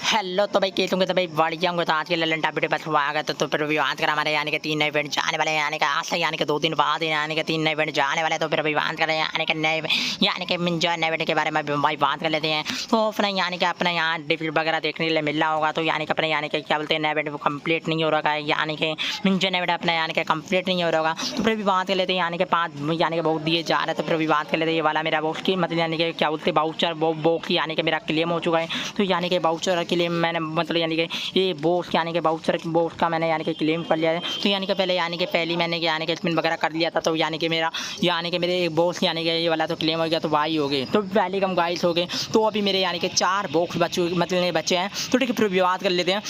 Hello तो भाई कैसे होंगे तो भाई बढ़िया होंगे। तो आज के ललन वीडियो पर स्वागत है। तो फिर अभी बात करें हमारे यानी कि 3 नए इवेंट जाने वाले हैं, यानी कि आज से यानी कि 2 दिन बाद यानी कि 3 नए इवेंट जाने वाले हैं। तो फिर अभी बात करें यानी कि नए यानी कि मिंजो नए इवेंट के बारे में भाई बात कर लेते हैं। तो अपना यानी कि अपने यहाँ डिफिट वगैरह देखने के लिए मिल रहा होगा। तो यानी कि अपने यानी कि क्या बोलते हैं नए इवेंट वो कंप्लीट नहीं हो रहा है, यानी कि मिंजो नए इवेंट अपना यानी कि कंप्लीट नहीं हो रहा होगा। तो फिर अभी बात कर लेते हैं यानी कि 5 यानी कि बहुत दिए जा रहे हैं। तो फिर अभी बात कर लेते हैं ये वाला मेरा बॉक्स की मतलब यानी कि क्या बोलते हैं बाउचर बॉक्स यानी कि मेरा क्लेम हो चुका है। तो यानी कि बाउचर क्लेम मैंने मतलब यानी कि ये बॉक्स यानी कि बाउचर बॉक्स का मैंने यानी कि क्लेम कर लिया है। तो यानी कि पहले यानी कि पहली मैंने यानी कि स्पिन वगैरह कर लिया था। तो यानी कि मेरा यानी कि मेरे एक बॉक्स यानी कि ये वाला तो क्लेम हो गया। तो भाई हो गए तो पहले कम गाइस हो गए। तो अभी मेरे यानी कि 4 बॉक्स मतलब बचे हैं। तो ठीक है फिर बात कर लेते हैं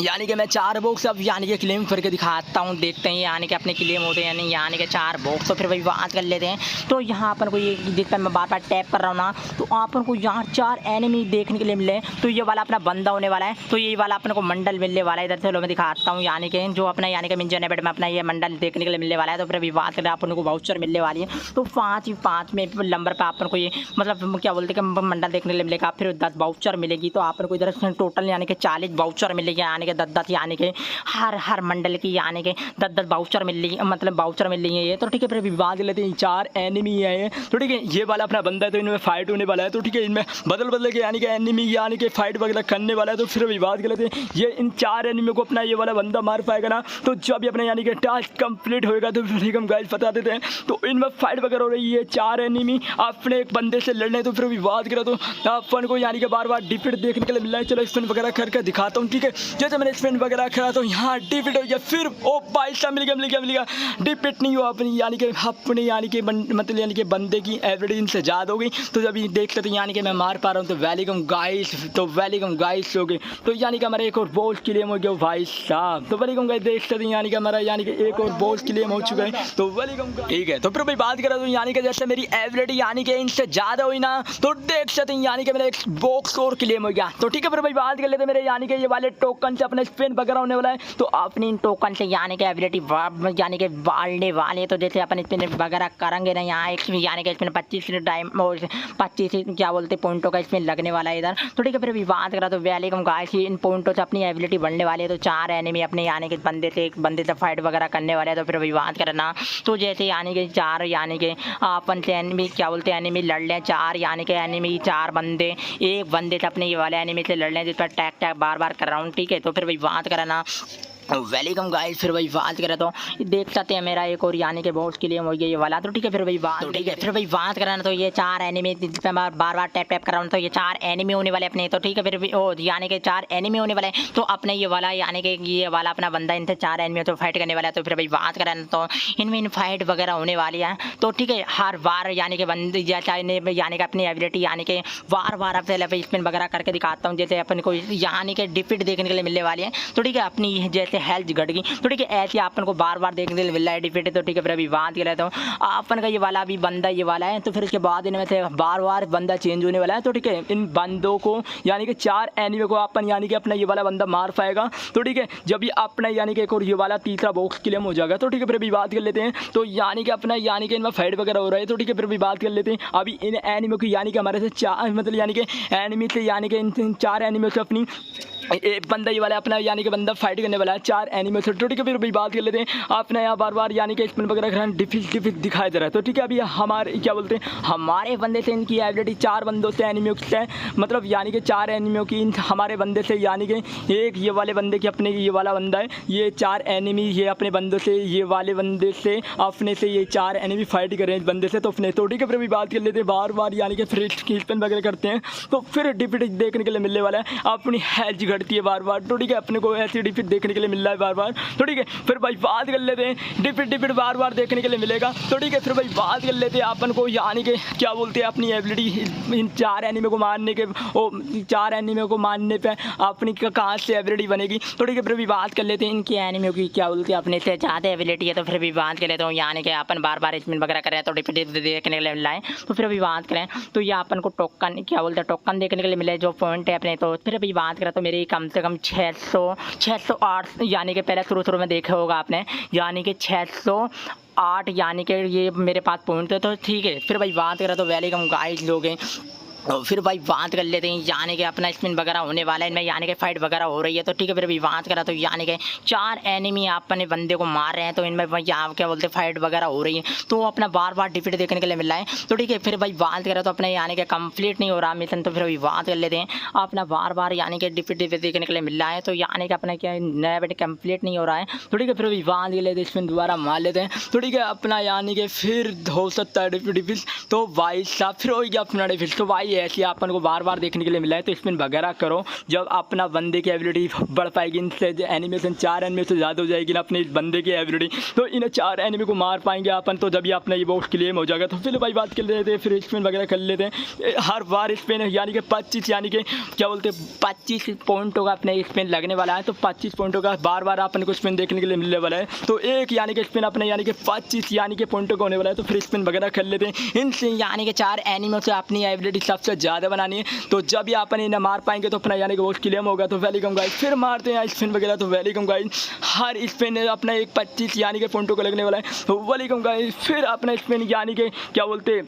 यानी कि मैं 4 बॉक्स अब यानी कि क्लेम करके दिखाता हूँ, देखते हैं यानी कि अपने क्लेम होते हैं नहीं यानी कि 4 बॉक्स। तो फिर वही बात कर लेते हैं। तो यहाँ अपन को ये देखकर मैं बार बार टैप कर रहा हूँ ना, तो अपन को यहाँ 4 एनिमी देखने के लिए मिले। तो ये वाला अपना बंदा होने वाला है। तो ये वाला अपन को मंडल मिलने वाला है। इधर से लो मैं दिखाता हूँ यानी कि जो अपना यानी कि मिंजो नेबेट में अपना ये मंडल देखने के लिए मिलने वाला है। तो फिर अभी बात करें अपन को वाउचर मिलने वाली है। तो 5 में नंबर पर अपन को ये मतलब क्या बोलते हैं कि मंडल देखने के लिए मिलेगा। फिर 10 वाउचर मिलेगी। तो अपन को इधर टोटल यानी कि 40 वाउचर मिलेगी, यानी कि 10 यानी कि हर मंडल की यानी कि 10 वाउचर मिल रही मतलब वाउचर मिल रही है ये। तो ठीक है फिर विवाद लेते हैं 4 एनिमी है। तो ठीक है ये वाला अपना बंदा है। तो इनमें फाइट होने वाला है। तो ठीक है इनमें बदल के यानी कि एनिमी यानी कि फाइट वगैरह करने वाला है। तो फिर विवाद के लेते हैं ये इन 4 एनिमी को अपना ये वाला बंदा मार पाएगा ना, तो जब अपने यानी कि टास्क कंप्लीट होएगा तो फिर हम गाइस बता देते हैं। तो इनमें फाइट वगैरह हो रही है, 4 एनिमी अपने एक बंदे से लड़ने। तो फिर विवाद करें तो अपन को यानी कि बार बार डिफिट देखने के लिए मिल रहा है। चलो स्पिन वगैरह करके दिखाता हूँ। ठीक है जैसे मैंने स्पिन वगैरह करा तो यहाँ डिफिट हो गया। फिर ओ भाई साहब मिल गया डिफिट नहीं हुआ अपनी यानी कि मतलब यानी कि बंदे की एवरेज इनसे ज़्यादा हो गई। तो जब ये देख लेते यानी कि मैं मार पा रहा हूँ। तो वेलकम गाइस हो गए। तो यानी कि हमारा एक और बॉस क्लेम हो गया भाई साहब। तो वेलकम गाइस देख सकते हैं यानी कि हमारा यानी कि एक और बॉस क्लेम हो चुका है। तो वेलकम ठीक है। तो फिर भाई बात करें तो यानी कि जैसे मेरी एवरेज यानी कि इनसे ज़्यादा हुई ना, तो देख सकते हैं यानी कि मेरा एक बॉक्स और क्लेम हो गया। तो ठीक है फिर भाई बात कर लेते मेरे यानी कि ये वाले टोकन से अपने स्पिन वगैरह होने वाला है। तो अपनी इन टोकन से यानी कि एबिलिटी यानी कि बाढ़ने वाले। तो जैसे अपन स्पिन वगैरह करेंगे ना, यहाँ एक यानी कि स्पिन 25 टाइम 25 क्या बोलते पॉइंटों का स्पिन लगने वाला है इधर। तो ठीक है फिर भी बात करा तो वेलकम गाइस इन पॉइंटों से अपनी एबिलिटी बढ़ने वाली है। तो 4 एनिमी अपने यानी कि एक बंदे से फाइट वगैरह करने वाले हैं। तो फिर भी बात करना तो जैसे यानी कि 4 यानी कि अपन से एनिमी क्या बोलते हैं एनिमी लड़ लें 4 यानी कि एनिमी 4 बंदे एक बंदे से अपने ये वाले एनिमी से लड़ लें जिस पर टैग बार कर रहा हूँ। ठीक है तो फिर वही बात करना वेलकम गाइस। फिर वही बात करें तो देख सकते हैं मेरा एक और यानी कि बॉस के लिए हो गया ये वाला। तो ठीक है फिर वही बात तो ठीक है फिर वही बात कराना। तो ये 4 एनिमी जिस पे मैं बार टैप कर रहा हूँ। तो ये 4 एनिमी होने वाले अपने। तो ठीक है फिर यानी कि 4 एनिमी होने वाले। तो अपने ये वाला यानी कि ये वाला अपना बंदा इनसे 4 एनिमी तो फाइट करने वाला है। तो फिर वही बात कराना तो इनमें इन फाइट वगैरह होने वाली है। तो ठीक है हर बार यानी कि बंदे यानी कि अपनी एबिलिटी यानी कि बार पहले स्पिन वगैरह करके दिखाता हूँ। जैसे अपन को यानी कि डिफिट देखने के लिए मिलने वाली है। तो ठीक है अपनी जैसे हेल्थ घट गई। तो ठीक है ऐसे अपन को बार देखने के लिए मिल रहा है डिफिट। तो ठीक है फिर अभी बात कर लेता हूँ अपन का ये वाला भी बंदा ये वाला है। तो फिर उसके बाद इनमें से बार बंदा चेंज होने वाला है। तो ठीक है इन बंदों को यानी कि 4 एनिमी को अपन यानी कि अपना ये वाला बंदा मार पाएगा। तो ठीक है जब भी अपना यानी कि एक और ये वाला तीसरा बॉक्स क्लेम हो जाएगा। तो ठीक है फिर अभी बात कर लेते हैं। तो यानी कि अपना यानी कि इनमें फाइट वगैरह हो रहा है। तो ठीक है फिर अभी बात कर लेते हैं अभी इन एनिमी को यानी कि हमारे से 4 मतलब यानी कि एनिमी से यानी कि इन 4 एनिमी से अपनी एक बंदा ये वाला अपना यानी कि बंदा फाइट करने वाला है 4 एनिमी से। तो ठीक है फिर भी बात कर लेते हैं अपने यहाँ बार यानी कि स्पिन वगैरह डिफिट दिखाई दे रहा है। तो ठीक है अभी हमारे क्या बोलते हैं हमारे बंदे से इनकी एबिलिटी 4 बंदों से एनिमियों से मतलब यानी कि 4 एनिमियों की हमारे बंदे से यानी कि एक ये वाले बंदे की अपने ये वाला बंदा है ये 4 एनिमी ये अपने बंदों से ये वाले बंदे से अपने से ये 4 एनिमी फाइट कर रहे हैं इस बंदे से। तो अपने तो ठीक है फिर भी बात कर लेते हैं बार यानी कि फिर स्पिन वगैरह करते हैं। तो फिर डिफिट देखने के लिए मिलने वाला है अपनी हेल्थ घटती है बार। तो ठीक है अपने को ऐसी डिफिट देखने के लिए मिल रहा है बार। तो ठीक है फिर भाई बात कर लेते हैं डिफिट बार देखने के लिए मिलेगा। तो ठीक है फिर भाई बात कर लेते हैं अपन को यानी कि क्या बोलते हैं अपनी एबिलिटी इन 4 एनिमी को मारने के 4 एनिमी को मारने पे अपनी कहाँ से एबिलिटी बनेगी। तो ठीक है फिर भी बात कर लेते हैं इनकी एनिमी की क्या बोलते हैं अपने से ज़्यादा एबिलिटी है। तो फिर भी बात कर लेते हो यानी कि अपन बार स्पिन वगैरह करें तो डिफिट देखने के लिए मिला है। तो फिर अभी बात करें तो ये अपन को टोकन क्या बोलते हैं टोकन देखने के लिए मिले जो पॉइंट है अपने। तो फिर अभी बात करें तो मेरी कम से कम 608 यानी कि पहले शुरू में देखा होगा आपने यानी कि 608 यानी कि ये मेरे पास पॉइंट थे। तो ठीक है फिर भाई बात करें तो वेलकम गाइस लोग हैं और फिर भाई बात कर लेते हैं यानी कि अपना स्पिन वगैरह होने वाला है इनमें, यानी कि फाइट वगैरह हो रही है। तो ठीक है, फिर अभी बात करा तो यानी कि 4 एनिमी अपने बंदे को मार रहे हैं, तो इनमें भाई यहाँ क्या बोलते हैं फाइट वगैरह हो रही है, तो अपना बार बार डिफीट देखने के लिए मिल रहा है। तो ठीक है, फिर भाई बात करें तो अपने यानी कि कंप्लीट नहीं हो रहा मिशन, तो फिर अभी बात कर लेते हैं अपना बार बार यानी कि डिफीट देखने के लिए मिल रहा है, तो यानी कि अपना क्या नया बेट कंप्लीट नहीं हो रहा है। तो ठीक है, फिर अभी बात कर लेते हैं स्पिन दोबारा मार लेते हैं। तो ठीक है, अपना यानी कि फिर हो सकता है डिफीट, तो भाई साहब फिर हो गया अपना डिफीट। तो भाई ऐसे अपन को बार बार देखने के लिए मिला है। तो स्पिन वगैरह करो, जब अपना बंदे की एबिलिटी बढ़ पाएगी, इनसे एनिमेशन 4 एनिमे से ज़्यादा हो जाएगी ना अपने इस बंदे की एबिलिटी, तो इन 4 एनिमे को मार पाएंगे अपन। तो जब ये अपना ये बॉक्स क्लेम हो जाएगा, तो फिर भाई बात कर लेते हैं, फिर स्पिन वगैरह कर लेते हैं। हर बार स्पिन यानी कि 25 यानी कि क्या बोलते हैं 25 पॉइंटों का अपने स्पिन लगने वाला है। तो 25 पॉइंटों का बार बार अपन को स्पिन देखने के लिए मिलने वाला है। तो एक यानी कि स्पिन अपने यानी कि 25 यानी कि पॉइंटों का होने वाला है। तो फिर स्पिन वगैरह कर लेते हैं। इनसे यानी कि 4 एनिमों से अपनी एबिलिटी सबसे ज़्यादा बनानी है। तो जब ये अपन इन्हें मार पाएंगे तो अपना यानी कि वो क्लेम होगा। तो वेलकम गाइस, फिर मारते हैं स्पिन वगैरह। तो वेलकम गाइस, हर स्पिन अपना एक 25 यानी कि पॉइंटों को लगने वाला है। तो वेलकम गाइस, फिर अपना स्पिन यानी कि क्या बोलते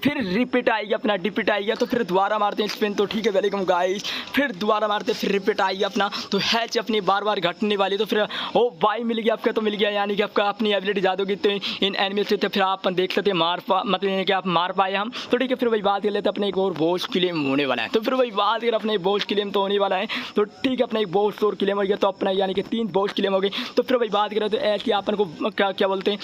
फिर रिपीट आएगी, अपना डिपीट आएगा। तो फिर दोबारा मारते हैं स्पिन। तो ठीक है वेलकम गाइस, फिर दोबारा मारते हैं, फिर रिपीट आएगी अपना। तो हैच अपनी बार बार घटने वाली। तो फिर ओ भाई मिल गया आपका, तो मिल गया यानी कि आपका अपनी एबिलिटी ज़्यादा होगी तो इन एनिमी से, तो फिर आप देख सकते हैं मतलब कि आप मार पाए हम। तो ठीक है, फिर वही बात कर लेते हैं, अपने एक और बॉस क्लेम होने वाला है। तो फिर वही बात कर अपने बॉस क्लेम तो होने वाला है। तो ठीक है, अपना एक बॉस और क्लेम हो गया, तो अपना यानी कि 3 बॉस क्लेम हो गए। तो फिर वही बात करें तो ऐसे अपन को क्या बोलते हैं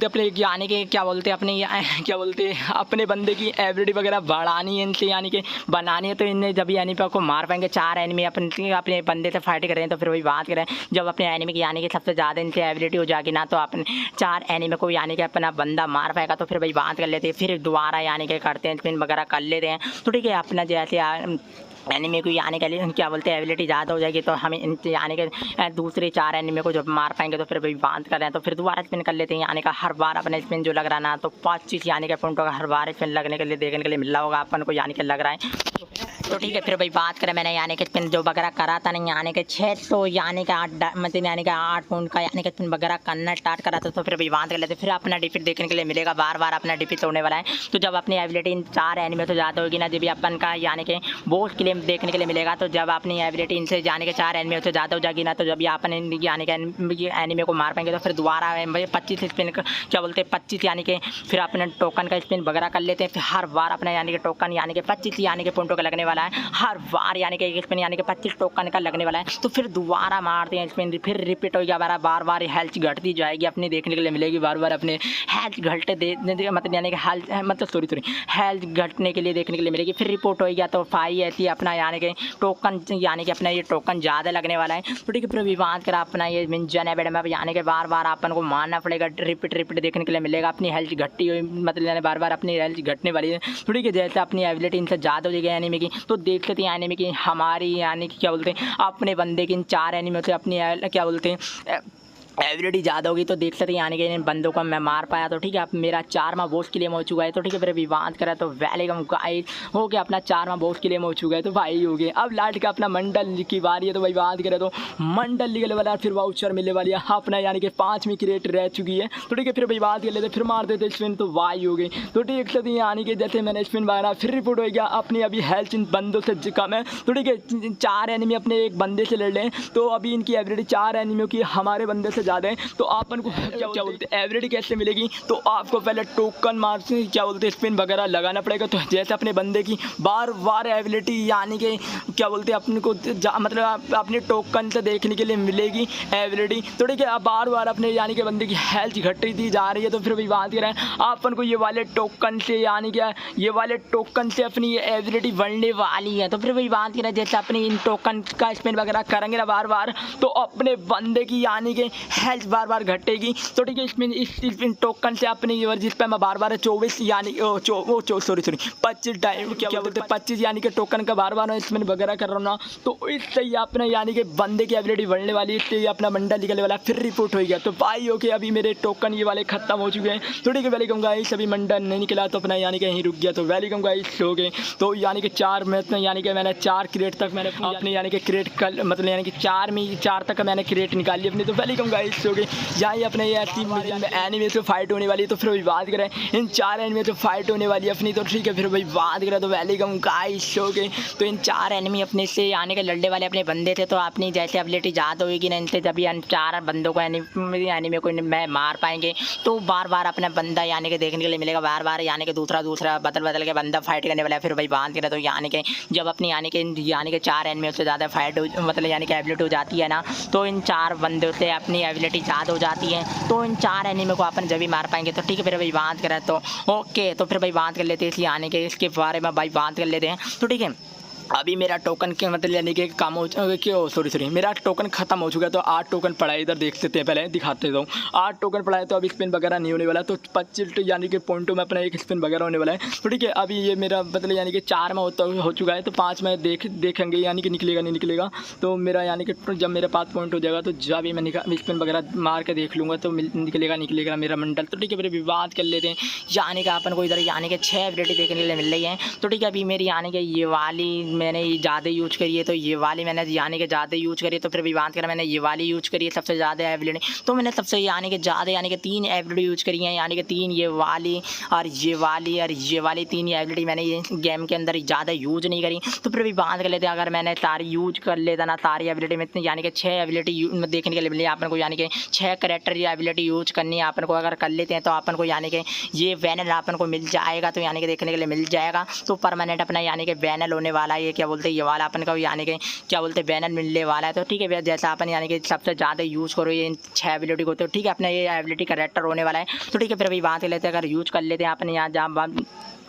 अपने यानी कि क्या बोलते हैं अपने क्या बोलते हैं अपने बंदे की एबिलिटी वगैरह बढ़ानी है इनसे, यानी कि बनानी है। तो इन्हें जब एनिमी को मार पाएंगे, 4 एनिमी अपने बंदे से फाइट कर रहे हैं। तो फिर वही बात करें, जब अपने एनिमी की यानी कि सबसे ज़्यादा इनसे एबिलिटी हो जाएगी ना, तो अपने 4 एनिमी को यानी कि अपना बंदा मार पाएगा। तो फिर वही बात कर लेते हैं, फिर दोबारा यानी कि करते हैं स्पिन वगैरह कर लेते हैं। तो ठीक है, अपना जैसे एनिमी को यानी कि क्या बोलते हैं एबिलिटी ज़्यादा हो जाएगी, तो हम इनसे यानी कि दूसरे 4 एनिमी को जब मार पाएंगे तो फिर वही बात कर रहे हैं। तो फिर दोबारा स्पिन कर लेते हैं, यानी कि हर बार अपने स्पिन जो लग रहा है ना, तो 25 यानी कि पॉइंटों का हर बार स्पिन लगने के लिए देखने के लिए मिल रहा होगा अपन को, यानी कि लग रहा है। तो ठीक है, फिर भाई बात करें मैंने यानी कि स्पिन जो वगैरह करा था नहीं, यानी कि 6 तो यानी कि 8 मतलब यानी कि 8 पॉइंट का यानी कि स्पिन वगैरह करना स्टार्ट करा था। तो फिर भाई बात कर लेते, फिर अपना डिफीट देखने के लिए मिलेगा, बार बार अपना डिफीट होने वाला है। तो जब अपनी एबिलिटी इन 4 एनिमी से ज़्यादा होगी ना, जब भी अपन का यानी कि बॉस क्लेम देखने के लिए मिलेगा। तो जब अपनी एबिलिटी इनसे यानी कि 4 एनिमी से ज़्यादा हो जाएगी ना, तो जब ये अपन यानी कि एनिमी को मार पाएंगे, तो फिर दोबारा 25 स्पिन क्या बोलते हैं 25 यानी कि फिर अपने टोकन का स्पिन वगैरह कर लेते हैं। फिर हर बार अपना यानी कि टोकन यानी कि 25 यानी कि पॉइंटों का लगने वाला है, हर बार यानी कि एक स्पिन यानी कि 25 टोकन का लगने वाला है। तो फिर दोबारा मारते हैं स्पिन, फिर रिपीट हो गया, बार बार हेल्थ घटती जाएगी, अपनी देखने के लिए मिलेगी, बार बार अपने हेल्थ घटते मतलब यानी कि हेल्थ मतलब हेल्थ घटने के लिए देखने के लिए मिलेगी। फिर रिपोर्ट हो गया, तो फाई ऐसी अपना यानी कि टोकन यानी कि अपना ये टोकन ज़्यादा लगने वाला है। तो ठीक है, फिर विवाद करा अपना ये मिंजन है बेड में यानी कि बार बार अपन को मारना पड़ेगा, रिपीट देखने के लिए मिलेगा, अपनी हेल्थ घटती हुई मतलब यानी बार बार अपनी हेल्थ घटने वाली है। तो ठीक है, जैसे अपनी एबिलिटी इनसे ज़्यादा हो जाएगी एनिमी की, तो देख लेते हैं एनिमी की हमारी यानी कि क्या बोलते हैं अपने बंदे की इन 4 एनिमी से अपनी क्या बोलते हैं एबिलिटी ज़्यादा होगी। तो देख सकते हैं यानी कि इन बंदों को मैं मार पाया। तो ठीक है, अब मेरा 4वां बॉस क्लेम हो चुका है। तो ठीक है, फिर विवाद करा तो वेलकम गाइस हो गया, अपना 4वां बॉस क्लेम हो चुका है। तो भाई हो गया, अब लास्ट का अपना मंडल की बारी है। तो भाई बात करें तो मंडल निकलने वाला है, फिर वाउचर मिलने वाली है अपना यानी कि 5वीं क्रेट रह चुकी है। तो ठीक है, फिर भाई बात कर लेते, फिर मार देते स्पिन, तो वाई हो गई। तो देख सकते हैं यानी कि जैसे मैंने स्पिन मारा, फिर रिपोर्ट हो गया, अपनी अभी हेल्थ इन बंदों से कम है। तो ठीक है, 4 एनिमी अपने एक बंदे से लड़ लें, तो अभी इनकी एबिलिटी 4 एनिमियों की हमारे बंदे से ज़्यादा है। तो अपन को क्या बोलते हैं एबिलिटी कैसे मिलेगी, तो आपको पहले टोकन मार से क्या बोलते हैं स्पिन वगैरह लगाना पड़ेगा। तो जैसे अपने बंदे की बार बार एबिलिटी यानी कि क्या बोलते हैं अपने को मतलब अपने टोकन से देखने के लिए मिलेगी एबिलिटी। तो ठीक है, अब बार बार अपने यानी कि बंदे की हेल्थ घटती दी जा रही है। तो फिर भी बात करें अपन को ये वाले टोकन से यानी कि ये वाले टोकन से अपनी ये एबिलिटी बढ़ने वाली है। तो फिर वही बात करें जैसे अपनी इन टोकन का स्पिन वगैरह करेंगे ना बार बार, तो अपने बंदे की यानी कि हेल्थ बार बार घटेगी। तो ठीक है, इसमें इस टोकन से अपनी जिस पे मैं बार बार 24 यानी सॉरी 25 टाइम क्या बोलते हैं 25 यानी कि टोकन का बार बार इसमें वगैरह कर रहा हूँ ना, तो इससे ही अपना यानी कि बंदे की एबिलिटी बढ़ने वाली है, इससे अपना मंडल निकलने वाला। फिर रिपोर्ट हो गया, तो भाई ओके अभी मेरे टोकन ये वाले खत्म हो चुके हैं। तो ठीक है, वेलकम गाइस, अभी मंडल नहीं निकला तो अपना यानी कि यहीं रुक गया। तो वेलकम गाइस हो गए। तो यानी कि 4 मैच में यानी कि मैंने 4 क्रेट तक मैंने अपने यानी कि क्रेट मतलब यानी कि 4 में 4 तक मैंने क्रेट निकाल ली अपनी। तो वेलकम गाइस हो गई यहाँ ही अपने ये टीम में एनिमी से फाइट होने वाली है। तो फिर भाई बात करें इन 4 एनिमी से फाइट होने वाली है अपनी, तो ठीक है फिर भाई बात करें तो वेलकम गाइस हो गई। तो इन 4 एनिमी अपने से आने के लड़ने वाले अपने बंदे थे, तो अपनी जैसे एबिलिटी याद होगी ना इनसे, जब इन 4 बंदों को एनिमी को मैं मार पाएंगे तो बार बार अपना बंदा यानी कि देखने के लिए मिलेगा, बार बार यानी कि दूसरा बदल के बंदा फाइट करने वाला है। फिर भाई बात करें तो यानी कि जब अपनी यानी कि 4 एनिमी से ज़्यादा फाइट मतलब यानी कि एबिलिटी हो जाती है ना, तो इन 4 बंदों से अपनी एबिलिटी याद हो जाती है, तो इन 4 एनिमी को अपन जब भी मार पाएंगे। तो ठीक है फिर भाई बात करें तो ओके, तो फिर भाई बात कर लेते हैं इसलिए यानी कि इसके बारे में भाई बात कर लेते हैं। तो ठीक है अभी मेरा टोकन के मतलब यानी कि काम हो क्यों सॉरी मेरा टोकन खत्म हो चुका है। तो 8 टोकन पड़ा है, इधर देख सकते हैं, पहले दिखाते हूँ। 8 टोकन पड़ा है, तो अभी स्पिन वगैरह नहीं होने वाला, तो 25 यानी कि पॉइंटों में अपना एक स्पिन वगैरह होने वाला है। तो ठीक है अभी ये मेरा मतलब यानी कि 4 में हो चुका है, तो 5 में देखेंगे यानी कि निकलेगा नहीं निकलेगा। तो मेरा यानी कि जब मेरा 5 पॉइंट हो जाएगा तो जब भी मैं स्पिन वगैरह मार के देख लूँगा तो निकलेगा मेरा मंडल। तो ठीक है फिर विवाद कर लेते हैं। यानी कि अपन को इधर यानी कि 6 एबिलिटी देखने के लिए मिल रही है। तो ठीक है अभी मेरी यानी कि ये वाली मैंने ज़्यादा यूज करी है, तो ये वाली मैंने यानी कि ज़्यादा यूज करी है। तो फिर भी बात करें मैंने ये वाली यूज करी है सबसे ज़्यादा एबिलिटी, तो मैंने सबसे यानी कि ज़्यादा यानी कि 3 एबिलिटी यूज करी है, यानी कि 3 ये वाली और ये वाली और ये वाली 3 एबिलिटी मैंने ये गेम के अंदर ज़्यादा यूज नहीं करी। तो फिर भी बात कर लेते हैं, अगर मैंने सारी यूज कर लेता ना सारी एबिलिटी में यानी कि 6 एबिलिटी देखने के लिए मिली अपन को, यानी कि 6 करेक्टर या एबिलिटी यूज करनी है अपन को, अगर कर लेते हैं तो अपन को यानी कि ये बैनर अपन को मिल जाएगा, तो यानी कि देखने के लिए मिल जाएगा। तो परमानेंट अपना यानी कि बैनर होने वाला है, ये क्या बोलते हैं ये वाला अपन को यानी कि क्या बोलते हैं बैनर मिलने वाला है। तो ठीक है भैया जैसा अपन यानी कि सबसे ज़्यादा यूज़ करो ये इन 6 एबिलिटी को, तो ठीक है अपना ये एबिलिटी करेक्टर होने वाला है। तो ठीक है फिर अभी बात कर लेते हैं, अगर यूज़ कर लेते हैं अपन यहाँ जहाँ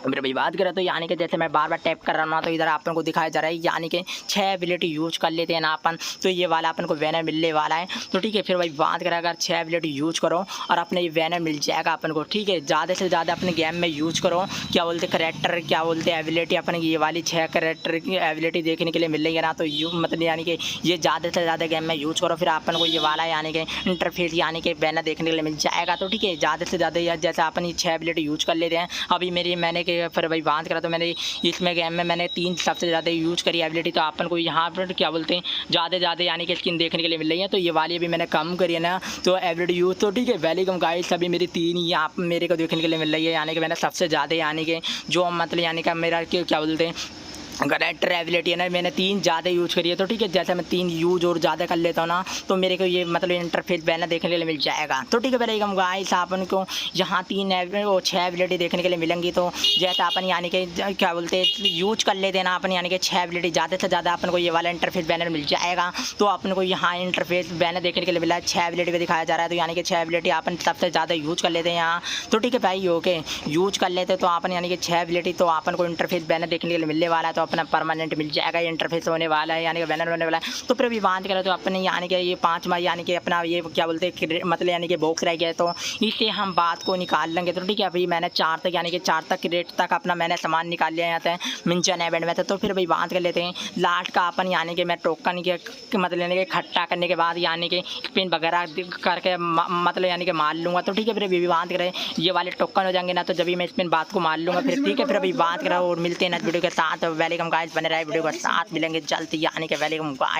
मेरे भाई बात करें तो यानी कि जैसे मैं बार बार टैप कर रहा हूँ ना, तो इधर अपन को दिखाया जा रहा है यानी कि 6 एबिलिटी यूज कर लेते हैं ना अपन, तो ये वाला अपन को बैनर मिलने वाला है। तो ठीक है फिर भाई बात करें अगर 6 एबिलिटी यूज करो और अपने ये बैनर मिल जाएगा अपन को। ठीक है ज़्यादा से ज़्यादा अपने गेम में यूज करो, क्या बोलते करेक्टर क्या बोलते एबिलिटी अपन ये वाली 6 करेक्टर की एबिलिटी देखने के लिए मिल रही है ना, तो मतलब यानी कि ये ज़्यादा से ज़्यादा गेम में यूज करो, फिर अपन को ये वाला यानी कि इंटरफेस यानी कि बैनर देखने के लिए मिल जाएगा। तो ठीक है ज़्यादा से ज़्यादा जैसे अपन ये 6 एबिलिटी यूज कर लेते हैं। अभी मैंने फिर भाई बात करा तो मैंने इसमें गेम में मैंने 3 सबसे ज़्यादा यूज करी एबिलिटी, तो अपन को यहाँ पर क्या बोलते हैं ज़्यादा यानी कि स्किन देखने के लिए मिल रही है। तो ये वाली भी मैंने कम करी है ना, तो एबिलिटी यूज। तो ठीक है वेलकम गाइस, अभी मेरी 3 यहाँ मेरे को देखने के लिए मिल रही है, यानी कि मैंने सबसे ज़्यादा यानी कि जो मतलब यानी कि मेरा क्या बोलते हैं करेक्टर एबिलिटी है ना, मैंने 3 ज़्यादा यूज करी है। तो ठीक है जैसे मैं 3 यूज और ज़्यादा कर लेता हूँ ना, तो मेरे को ये मतलब इंटरफेस बैनर देखने के लिए मिल जाएगा। तो ठीक है वेलकम गाइस, अपन को यहाँ 6 एबिलिटी देखने के लिए मिलेंगी। तो जैसे अपन यानी कि क्या बोलते हैं यूज कर लेते हैं ना अपन, यानी कि 6 एबिलिटी ज़्यादा से ज़्यादा अपन को ये वाला इंटरफेस बैनर मिल जाएगा। तो अपन को यहाँ इंटरफेस बैनर देखने के लिए मिला है, 6 एबिलिटी पर दिखाया जा रहा है। तो यानी कि 6 एबिलिटी अपन सबसे ज़्यादा यूज कर लेते हैं यहाँ। तो ठीक है भाई ओके यूज कर लेते तो अपन यानी कि 6 एबिलिटी तो अपन को इंटरफेस बैनर देखने के लिए मिलने वाला है, तो अपना परमानेंट मिल जाएगा, इंटरफेस होने वाला है यानी कि बैनर होने वाला है। तो फिर भी बात करें तो अपने यानी कि ये 5वां यानी कि अपना ये क्या बोलते हैं मतलब यानी कि बॉक्स रह गया, तो इससे हम बात को निकाल लेंगे। तो ठीक है अभी मैंने 4 तक यानी कि 4 तक रेट तक अपना मैंने सामान निकाल लिया यहाँ से मिंचन इवेंट में। तो फिर भाई बात कर लेते हैं लास्ट का अपन यानी कि मैं टोकन के मतलब यानी कि इकट्ठा करने के बाद यानी कि स्पिन वगैरह करके मतलब यानी कि मार लूँगा। तो ठीक है फिर अभी बात करें ये वाले टोकन हो जाएंगे ना, तो जब भी मैं स्पिन बात को मार लूँगा फिर ठीक है फिर अभी बात करें और मिलते हैं नेक्स्ट वीडियो के साथ। वेलकम गाइस, बने रहे वीडियो के साथ, मिलेंगे जल्द यानी कि वेलकम गाइस।